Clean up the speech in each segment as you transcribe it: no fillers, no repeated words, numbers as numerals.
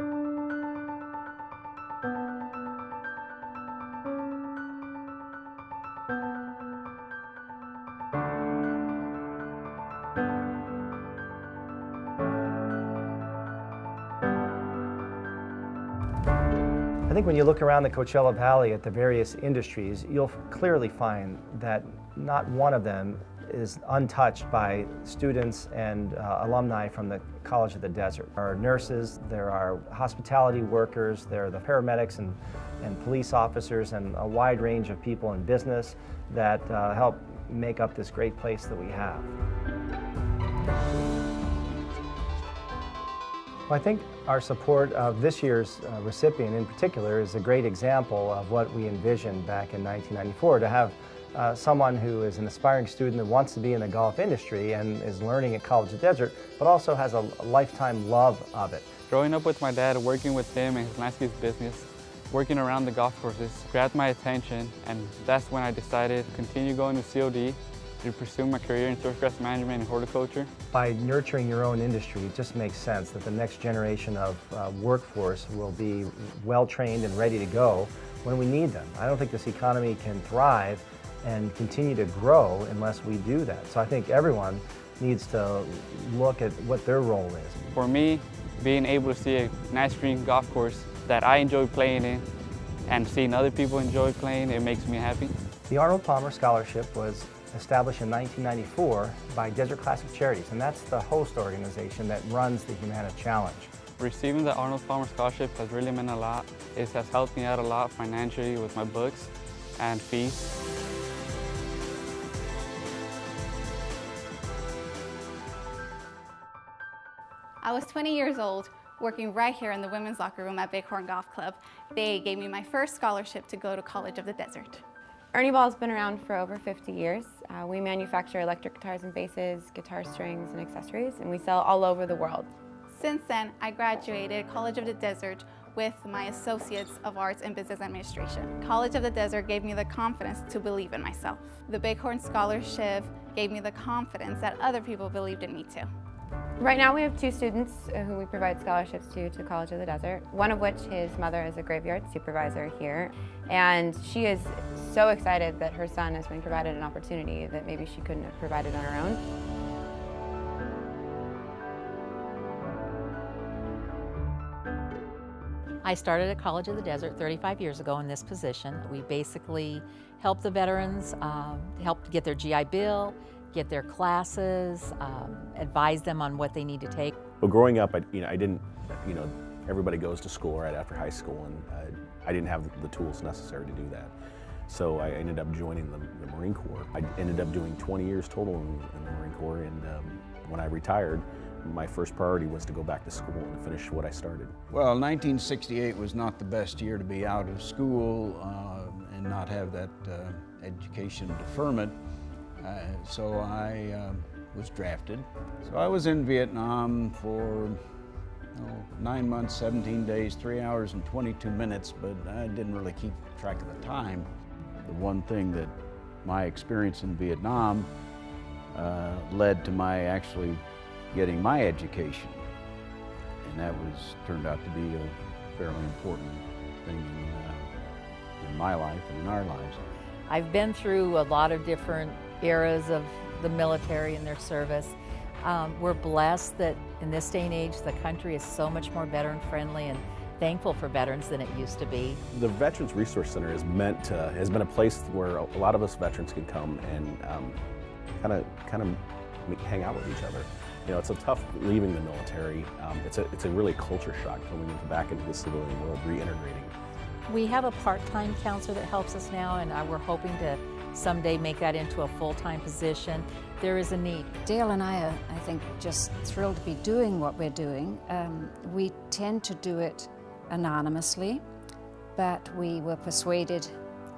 I think when you look around the Coachella Valley at the various industries, you'll clearly find that not one of them is untouched by students and alumni from the College of the Desert. There are nurses, there are hospitality workers, there are the paramedics and police officers, and a wide range of people in business that help make up this great place that we have. Well, I think our support of this year's recipient in particular is a great example of what we envisioned back in 1994, to have someone who is an aspiring student that wants to be in the golf industry and is learning at College of the Desert, but also has a lifetime love of it. Growing up with my dad, working with him and his landscape business, working around the golf courses grabbed my attention, and that's when I decided to continue going to COD to pursue my career in swordcraft management and horticulture. By nurturing your own industry, it just makes sense that the next generation of workforce will be well trained and ready to go when we need them. I don't think this economy can thrive and continue to grow unless we do that. So I think everyone needs to look at what their role is. For me, being able to see a nice green golf course that I enjoy playing in and seeing other people enjoy playing, it makes me happy. The Arnold Palmer Scholarship was established in 1994 by Desert Classic Charities, and that's the host organization that runs the Humana Challenge. Receiving the Arnold Palmer Scholarship has really meant a lot. It has helped me out a lot financially with my books and fees. I was 20 years old, working right here in the women's locker room at Bighorn Golf Club. They gave me my first scholarship to go to College of the Desert. Ernie Ball's been around for over 50 years. We manufacture electric guitars and basses, guitar strings and accessories, and we sell all over the world. Since then, I graduated College of the Desert with my Associates of Arts in Business Administration. College of the Desert gave me the confidence to believe in myself. The Bighorn Scholarship gave me the confidence that other people believed in me too. Right now we have two students who we provide scholarships to College of the Desert, one of which his mother is a graveyard supervisor here, and she is so excited that her son has been provided an opportunity that maybe she couldn't have provided on her own. I started at College of the Desert 35 years ago in this position. We basically help the veterans, help get their GI Bill, get their classes, advise them on what they need to take. Well, growing up, I didn't, everybody goes to school right after high school, and I didn't have the tools necessary to do that. So I ended up joining the Marine Corps. I ended up doing 20 years total in the Marine Corps, and when I retired, my first priority was to go back to school and finish what I started. Well, 1968 was not the best year to be out of school and not have that education deferment. So I was drafted. So I was in Vietnam for 9 months, 17 days, 3 hours and 22 minutes, but I didn't really keep track of the time. The one thing that my experience in Vietnam led to my actually getting my education, and that turned out to be a fairly important thing in my life and in our lives. I've been through a lot of different eras of the military and their service. We're blessed that in this day and age the country is so much more veteran friendly and thankful for veterans than it used to be. The Veterans Resource Center has been a place where a lot of us veterans can come and kind of hang out with each other. It's a tough leaving the military. It's a really culture shock coming back into the civilian world, reintegrating. We have a part-time counselor that helps us now, and we're hoping to someday make that into a full-time position. There is a need. Dale and I are, I think, just thrilled to be doing what we're doing. We tend to do it anonymously, but we were persuaded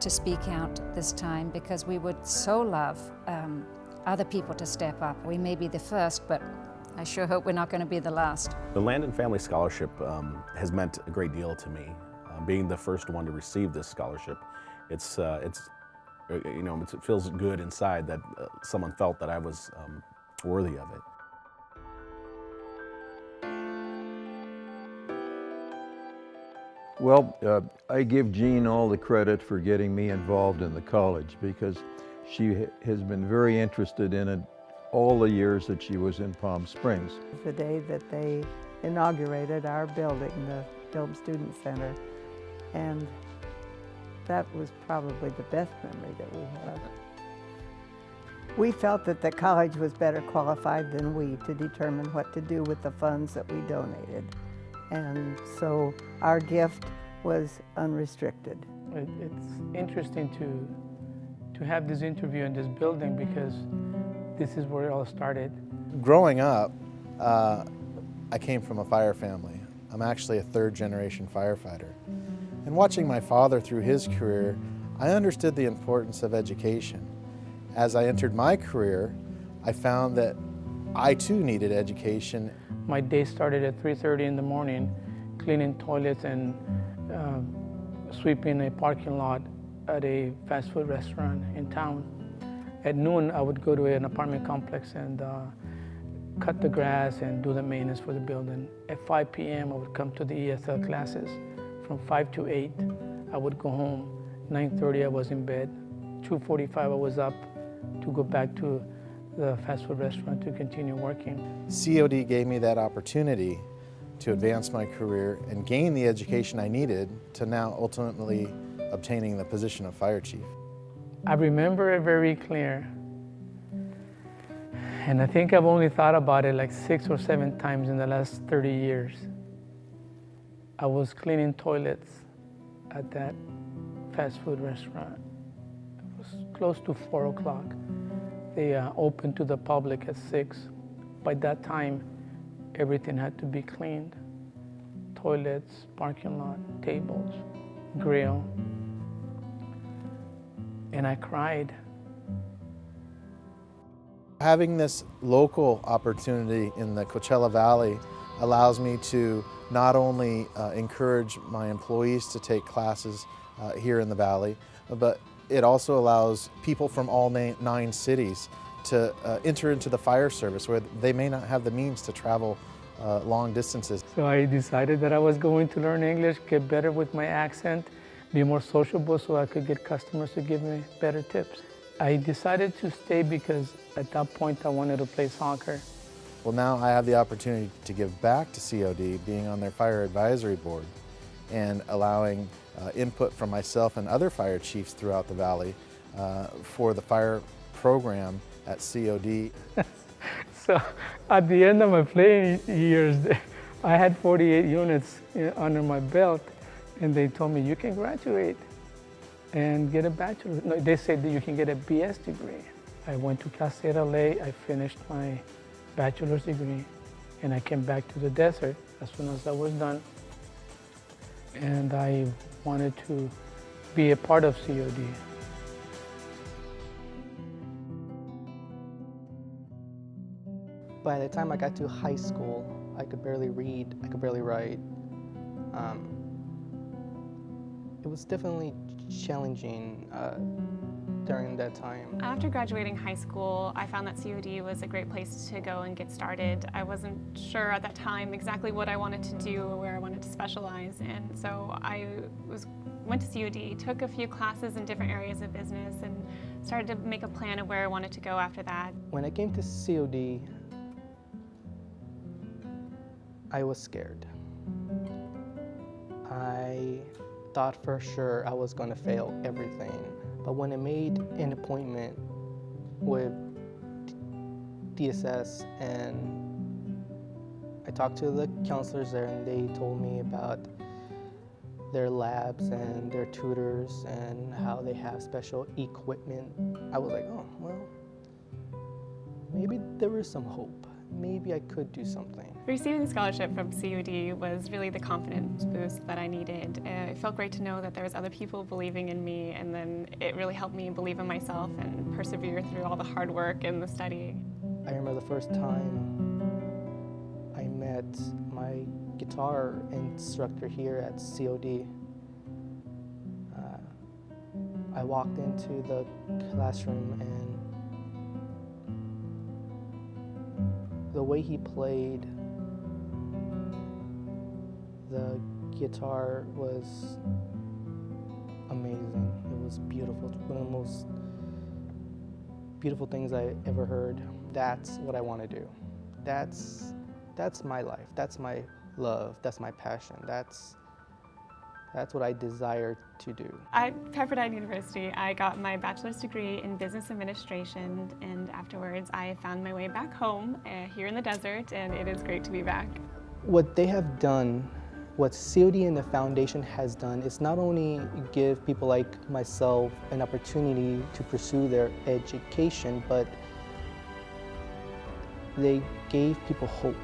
to speak out this time because we would so love other people to step up. We may be the first, but I sure hope we're not going to be the last. The Land and Family Scholarship has meant a great deal to me. Being the first one to receive this scholarship, it feels good inside that someone felt that I was worthy of it. Well, I give Jean all the credit for getting me involved in the college because she has been very interested in it all the years that she was in Palm Springs. The day that they inaugurated our building, the Phillips Student Center, and that was probably the best memory that we have. We felt that the college was better qualified than we to determine what to do with the funds that we donated. And so our gift was unrestricted. It's interesting to have this interview in this building because this is where it all started. Growing up, I came from a fire family. I'm actually a third-generation firefighter. And watching my father through his career, I understood the importance of education. As I entered my career, I found that I too needed education. My day started at 3:30 in the morning, cleaning toilets and sweeping a parking lot at a fast food restaurant in town. At noon, I would go to an apartment complex and cut the grass and do the maintenance for the building. At 5 p.m., I would come to the ESL classes. From 5 to 8, I would go home. 9:30, I was in bed. 2:45, I was up to go back to the fast food restaurant to continue working. COD gave me that opportunity to advance my career and gain the education I needed to now ultimately obtaining the position of fire chief. I remember it very clear. And I think I've only thought about it like 6 or 7 times in the last 30 years. I was cleaning toilets at that fast food restaurant. It was close to 4 o'clock. They opened to the public at 6. By that time, everything had to be cleaned. Toilets, parking lot, tables, grill. And I cried. Having this local opportunity in the Coachella Valley allows me to not only encourage my employees to take classes here in the Valley, but it also allows people from all 9 cities to enter into the fire service where they may not have the means to travel long distances. So I decided that I was going to learn English, get better with my accent, be more sociable so I could get customers to give me better tips. I decided to stay because at that point I wanted to play soccer. Well, now I have the opportunity to give back to COD, being on their fire advisory board and allowing input from myself and other fire chiefs throughout the valley for the fire program at COD. So at the end of my playing years, I had 48 units under my belt, and they told me, you can graduate and get a bachelor's. No, they said that you can get a BS degree. I went to Cal State LA, I finished my bachelor's degree, and I came back to the desert as soon as I was done. And I wanted to be a part of COD. By the time I got to high school, I could barely read, I could barely write. It was definitely challenging during that time. After graduating high school, I found that COD was a great place to go and get started. I wasn't sure at that time exactly what I wanted to do or where I wanted to specialize in, so I went to COD, took a few classes in different areas of business, and started to make a plan of where I wanted to go after that. When I came to COD, I was scared. I thought for sure I was going to fail everything. But when I made an appointment with DSS and I talked to the counselors there and they told me about their labs and their tutors and how they have special equipment, I was like, oh, well, maybe there is some hope. Maybe I could do something. Receiving the scholarship from COD was really the confidence boost that I needed. It felt great to know that there was other people believing in me, and then it really helped me believe in myself and persevere through all the hard work and the study. I remember the first time I met my guitar instructor here at COD. I walked into the classroom and the way he played the guitar was amazing. It was beautiful. It's one of the most beautiful things I ever heard. That's what I want to do. That's my life. That's my love. That's my passion. That's what I desire to do. At Pepperdine University, I got my bachelor's degree in business administration, and afterwards I found my way back home here in the desert, and it is great to be back. What they have done, what COD and the foundation has done, is not only give people like myself an opportunity to pursue their education, but they gave people hope.